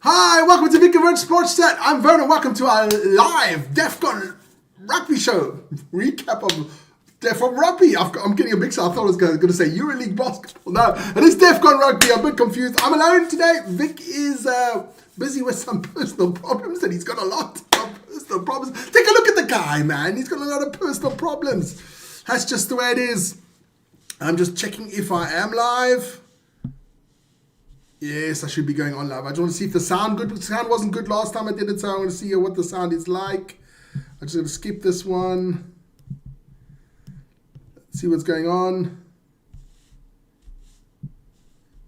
Hi, welcome to Defcon Rugby Sports Chat. I'm Vernon. Welcome to our live Defcon Rugby show recap of Defcon Rugby. I'm getting a mix. I thought I was going to say EuroLeague basketball. No, it is Defcon Rugby. I'm a bit confused. I'm alone today. Vic is busy with some personal problems, and he's got a lot of personal problems. Take a look at the guy, man. He's got a lot of personal problems. That's just the way it is. I'm just checking if I am live. Yes, I should be going on live. I just want to see if the sound good. The sound wasn't good last time I did it, so I want to see what the sound is like. I'm just going to skip this one. See what's going on.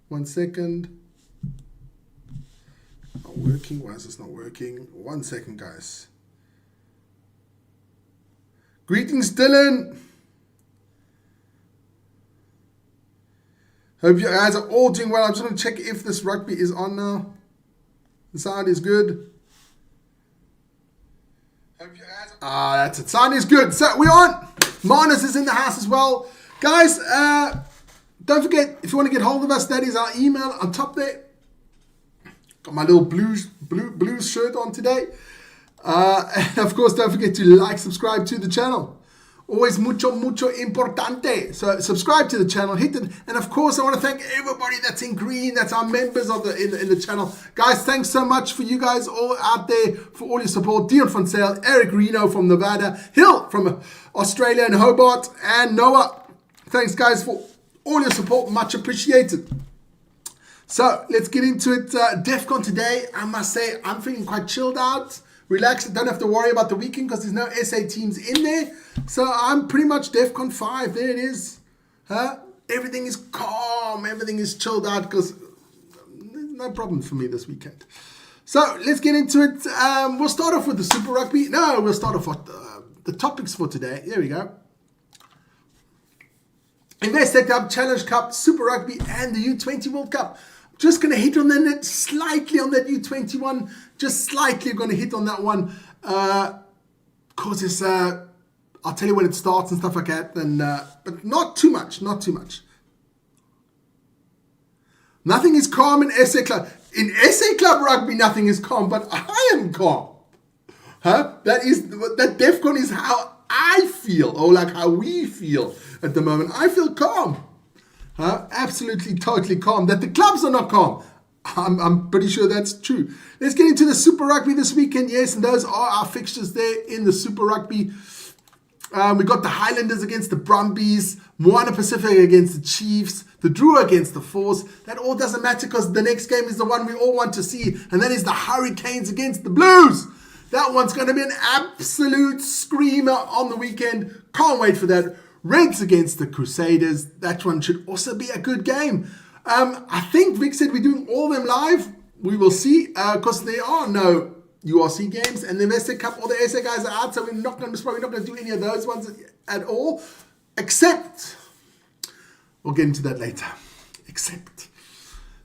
1 second. Not working. Why is this not working? 1 second, guys. Greetings, Dylan. Hope you guys are all doing well. I'm just going to check if this rugby is on now. The sound is good. That's it. Sound is good. So we're on. Manus is in the house as well. Guys, don't forget, if you want to get hold of us, that is our email on top there. Got my little blues shirt on today. And of course, don't forget to like, subscribe to the channel. Always mucho importante. So subscribe to the channel, hit it, and of course I want to thank everybody that's in green, that's our members of in the channel. Guys, thanks so much for you guys all out there for all your support. Dion from Sale, Eric Reno from Nevada, Hill from Australia and Hobart, and Noah. Thanks guys for all your support, much appreciated. So let's get into it. Defcon today, I must say I'm feeling quite chilled out. Relax, don't have to worry about the weekend because there's no SA teams in there. So I'm pretty much Defcon 5. There it is. Everything is calm. Everything is chilled out because there's no problem for me this weekend. So let's get into it. We'll start off with the Super Rugby. No, we'll start off with the topics for today. There we go. Investec Cup, Challenge Cup, Super Rugby, and the U20 World Cup. Just going to hit on that slightly on that U21. Just slightly going to hit on that one. Because it's, I'll tell you when it starts and stuff like that. And, but not too much, not too much. Nothing is calm in SA Club. In SA Club Rugby, nothing is calm, but I am calm. That Defcon is how I feel, or like how we feel at the moment. I feel calm. Absolutely, totally calm. That the clubs are not calm. I'm pretty sure that's true. Let's get into the Super Rugby this weekend. Yes, and those are our fixtures there in the Super Rugby. We got the Highlanders against the Brumbies, Moana Pacific against the Chiefs, the Drua against the Force. That all doesn't matter because the next game is the one we all want to see, and that is the Hurricanes against the Blues. That one's going to be an absolute screamer on the weekend. Can't wait for that. Reds against the Crusaders. That one should also be a good game. I think Vic said we're doing all them live. We will see because there are no URC games and the Investec Cup. All the SA guys are out, so we're probably not going to do any of those ones at all. Except, we'll get into that later. Except.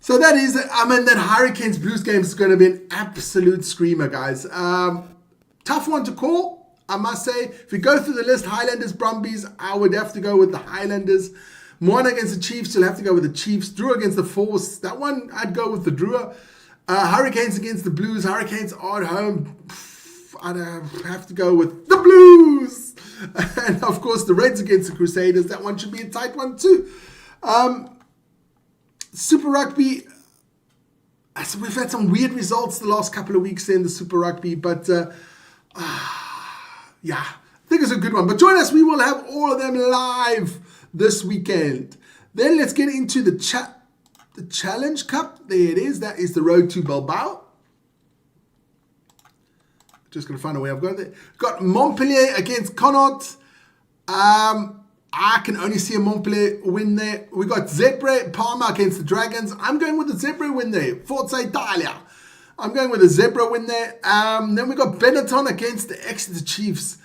So that is, that Hurricanes Blues game is going to be an absolute screamer, guys. Tough one to call. I must say, if we go through the list, Highlanders, Brumbies, I would have to go with the Highlanders. Moana against the Chiefs, you'll have to go with the Chiefs. Drua against the Force, that one, I'd go with the Drua. Hurricanes against the Blues, Hurricanes are at home. I'd have to go with the Blues. And of course, the Reds against the Crusaders, that one should be a tight one too. Super Rugby, so we've had some weird results the last couple of weeks in the Super Rugby, but yeah, I think it's a good one. But join us. We will have all of them live this weekend. Then let's get into the Challenge Cup. There it is. That is the road to Bilbao. Just going to find a way I've got there. Got Montpellier against Connacht. I can only see a Montpellier win there. We got Zebre Parma against the Dragons. I'm going with the Zebre win there. Forza Italia. I'm going with a Zebra win there. Then we got Benetton against the Exeter Chiefs.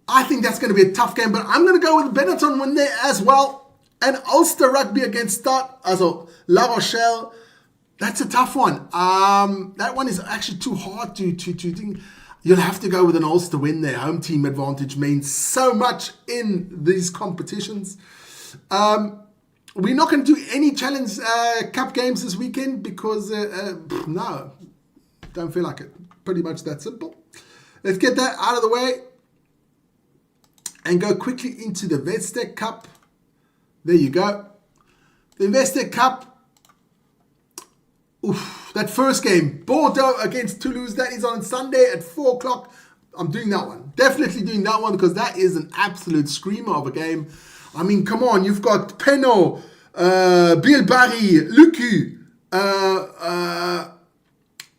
I think that's going to be a tough game, but I'm going to go with Benetton win there as well. And Ulster Rugby against Start, also La Rochelle. That's a tough one. That one is actually too hard to think. You'll have to go with an Ulster win there. Home team advantage means so much in these competitions. We're not going to do any Challenge Cup games this weekend because, no, Don't feel like it. Pretty much that simple. Let's get that out of the way and go quickly into the Investec Cup. There you go. The Investec Cup. Oof, that first game, Bordeaux against Toulouse, that is on Sunday at 4 o'clock. I'm doing that one. Definitely doing that one because that is an absolute screamer of a game. I mean, come on. You've got Penaud, Bilbari, Lucu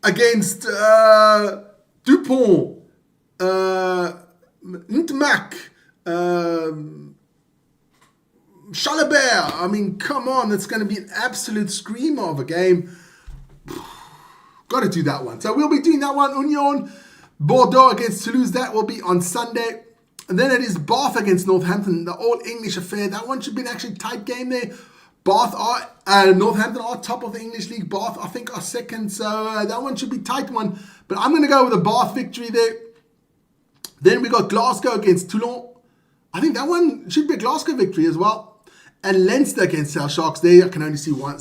against Dupont, Ntmack, Chalabert. I mean, come on. It's going to be an absolute screamer of a game. Got to do that one. So we'll be doing that one. Union, Bordeaux against Toulouse. That will be on Sunday. And then it is Bath against Northampton, the all-English affair. That one should be an actually tight game there. Bath are, Northampton are top of the English league. Bath, I think, are second. So that one should be a tight one. But I'm going to go with a Bath victory there. Then we got Glasgow against Toulon. I think that one should be a Glasgow victory as well. And Leinster against South Sharks. There I can only see one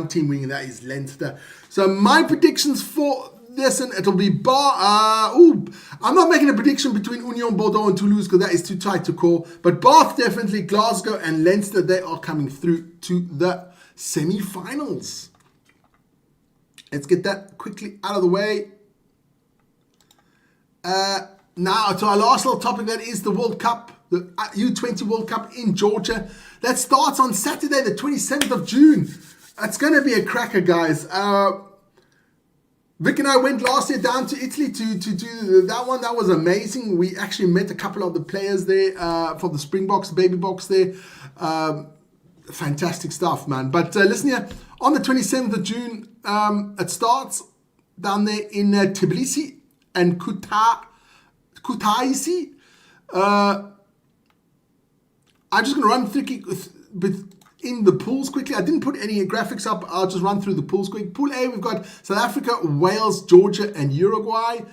team winning. That is Leinster. So my predictions for this, and it'll be I'm not making a prediction between Union, Bordeaux and Toulouse because that is too tight to call. But Bath definitely, Glasgow and Leinster, they are coming through to the semi-finals. Let's get that quickly out of the way. Now to our last little topic, that is the World Cup, the U20 World Cup in Georgia. That starts on Saturday, the 27th of June. It's going to be a cracker, guys. Vic and I went last year down to Italy to do that one. That was amazing. We actually met a couple of the players there for the Springboks, Baby Box there. Fantastic stuff, man. But listen here, on the 27th of June, it starts down there in Tbilisi and Kutaisi. I'm just going to run through in the pools quickly. I didn't put any graphics up. I'll just run through the pools quick. Pool A, we've got South Africa, Wales, Georgia, and Uruguay.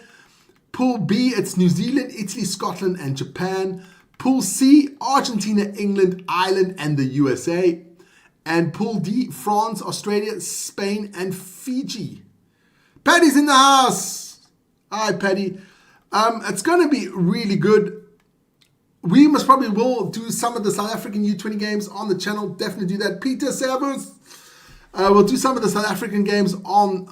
Pool B, it's New Zealand, Italy, Scotland, and Japan. Pool C, Argentina, England, Ireland, and the USA. And Pool D, France, Australia, Spain, and Fiji. Paddy's in the house. Hi, Paddy. It's going to be really good. We most probably will do some of the South African U20 games on the channel. Definitely do that. Peter Servus. We'll do some of the South African games on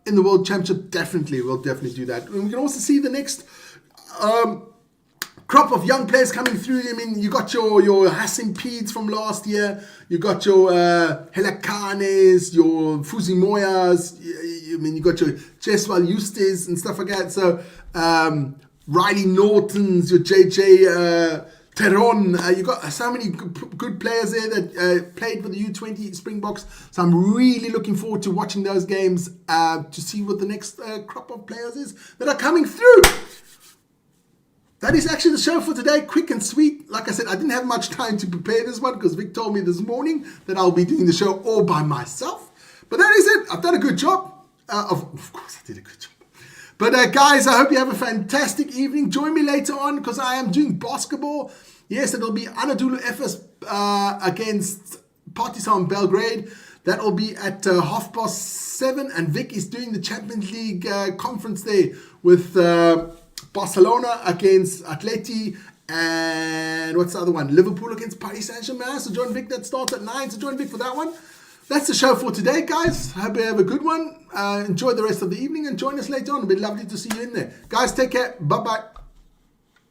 in the World Championship. We'll definitely do that. And we can also see the next crop of young players coming through. I mean, you got your Hassan Peeds from last year. You got your Helakanes, your Fuzi Moyas. I mean, you got your Jeswal Eustace and stuff like that. So, Riley Nortons, your JJ Teron. You got so many good players there that played for the U20 Springboks. So I'm really looking forward to watching those games to see what the next crop of players is that are coming through. That is actually the show for today. Quick and sweet. Like I said, I didn't have much time to prepare this one because Vic told me this morning that I'll be doing the show all by myself. But that is it. I've done a good job. Of course, I did a good job. But guys, I hope you have a fantastic evening. Join me later on because I am doing basketball. Yes, it'll be Anadolu Efes against Partizan Belgrade. That will be at 7:30. And Vic is doing the Champions League conference there with Barcelona against Atleti. And what's the other one? Liverpool against Paris Saint-Germain. So join Vic. That starts at 9. So join Vic for that one. That's the show for today, guys. Hope you have a good one. Enjoy the rest of the evening and join us later on. It'll be lovely to see you in there. Guys, take care. Bye-bye.